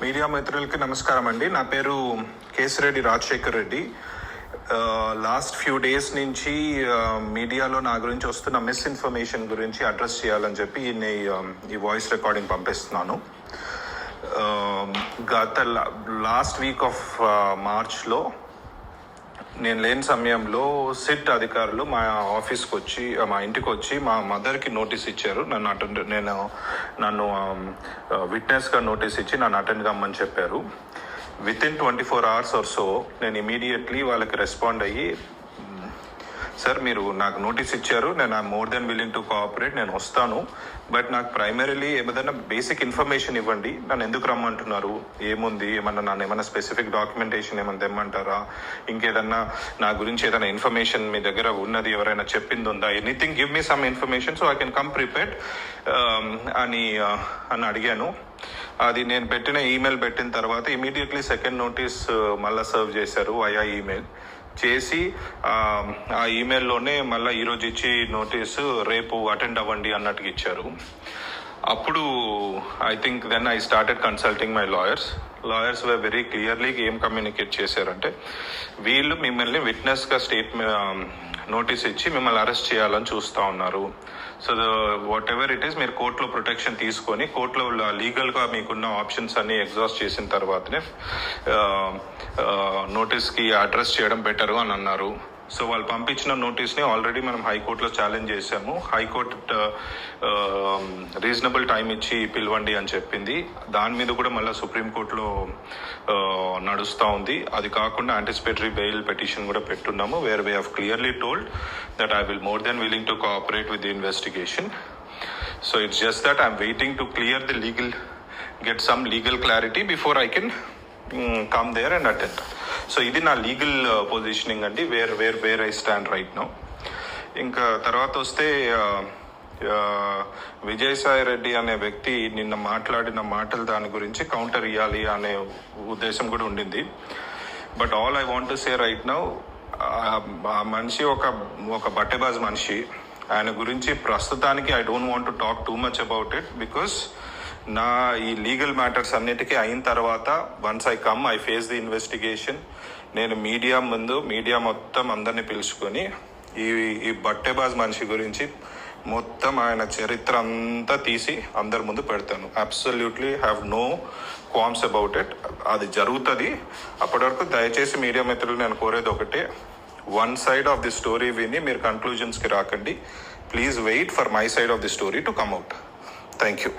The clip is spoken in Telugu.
మీడియా మిత్రులకి నమస్కారం అండి. నా పేరు Kesireddy Rajasekhar Reddy. Last few days నుంచి మీడియాలో నా గురించి వస్తున్న మిస్ఇన్ఫర్మేషన్ గురించి అడ్రస్ చేయాలని చెప్పి ఈ వాయిస్ రికార్డింగ్ పంపిస్తున్నాను. గత లాస్ట్ వీక్ ఆఫ్ మార్చ్లో నేను లేని సమయంలో సిట్ అధికారులు మా ఆఫీస్కి వచ్చి మా ఇంటికి వచ్చి మా మదర్కి నోటీస్ ఇచ్చారు. నన్ను విట్నెస్గా నోటీస్ ఇచ్చి నన్ను అటెండ్ కమ్మని చెప్పారు. వితిన్ 24 hours ఆర్ సో నేను ఇమీడియట్లీ వాళ్ళకి రెస్పాండ్ అయ్యి, సార్ మీరు నాకు నోటీస్ ఇచ్చారు, నేను I'm more than willing to cooperate, నేను వస్తాను, బట్ నాకు ప్రైమరీలీ ఏదైనా బేసిక్ ఇన్ఫర్మేషన్ ఇవ్వండి, నన్ను ఎందుకు రమ్మంటున్నారు, ఏముంది, ఏమన్నా స్పెసిఫిక్ డాక్యుమెంటేషన్ ఏమైనా తెమ్మంటారా, ఇంకేదన్నా నా గురించి ఏదైనా ఇన్ఫర్మేషన్ మీ దగ్గర ఉన్నది ఎవరైనా చెప్పింది ఉందా, anything give me some information so I can come prepared అని అడిగాను. అది నేను పెట్టిన ఈమెయిల్ పెట్టిన తర్వాత ఇమీడియట్లీ సెకండ్ నోటీస్ మళ్ళీ సర్వ్ చేశారు వయా ఈమెయిల్ చేసి, ఆ ఈమెయిల్లోనే మళ్ళీ ఈరోజు ఇచ్చి నోటీసు రేపు అటెండ్ అవ్వండి అన్నట్టుగా ఇచ్చారు. అప్పుడు I think then I started consulting my lawyers way very clearly ఏం కమ్యూనికేట్ చేశారంటే, వీళ్ళు మిమ్మల్ని విట్నెస్గా నోటీస్ ఇచ్చి మిమ్మల్ని అరెస్ట్ చేయాలని చూస్తూ ఉన్నారు. So what ever it is, మీరు కోర్టులో ప్రొటెక్షన్ తీసుకొని కోర్టులో లీగల్గా మీకున్న ఆప్షన్స్ అన్ని ఎగ్జాస్ట్ చేసిన తర్వాతనే నోటీస్కి అడ్రస్ చేయడం బెటరు అని అన్నారు. సో వాళ్ళు పంపించిన నోటీస్ని ఆల్రెడీ మనం హైకోర్టులో ఛాలెంజ్ చేశాము. హైకోర్టు రీజనబుల్ టైం ఇచ్చి పిలవండి అని చెప్పింది. దాని మీద కూడా మళ్ళీ సుప్రీంకోర్టులో నడుస్తూ ఉంది. అది కాకుండా యాంటిసిపేటరీ బెయిల్ పిటిషన్ కూడా పెట్టున్నాము, where we have clearly told that I will more than willing to cooperate with the investigation. So it's just that I'm waiting to clear the get some legal clarity before I can come there and attend. So ఇది నా లీగల్ పొజిషనింగ్ అండి, where I stand right now. ఇంకా తర్వాత వస్తే విజయసాయి రెడ్డి అనే వ్యక్తి నిన్న మాట్లాడిన మాటలు దాని గురించి కౌంటర్ ఇవ్వాలి అనే ఉద్దేశం కూడా ఉండింది. But all I want to say right now, ఆ మనిషి ఒక బట్టెబాజ్ మనిషి. ఆయన గురించి ప్రస్తుతానికి I don't want to talk too much about it, because నా ఈ లీగల్ మ్యాటర్స్ అన్నిటికీ అయిన తర్వాత once I come I face the investigation, నేను మీడియా మొత్తం అందరినీ పిలుచుకొని ఈ బట్టెబాజ్ మనిషి గురించి మొత్తం ఆయన చరిత్ర అంతా తీసి అందరి ముందు పెడతాను. Absolutely have no qualms about it. అది జరుగుతుంది. అప్పటి వరకు దయచేసి మీడియా మిత్రులు నేను కోరేది ఒకటే, one side of the story విని మీరు కన్క్లూజన్స్కి రాకండి. Please wait for my side of the story to come out. Thank you.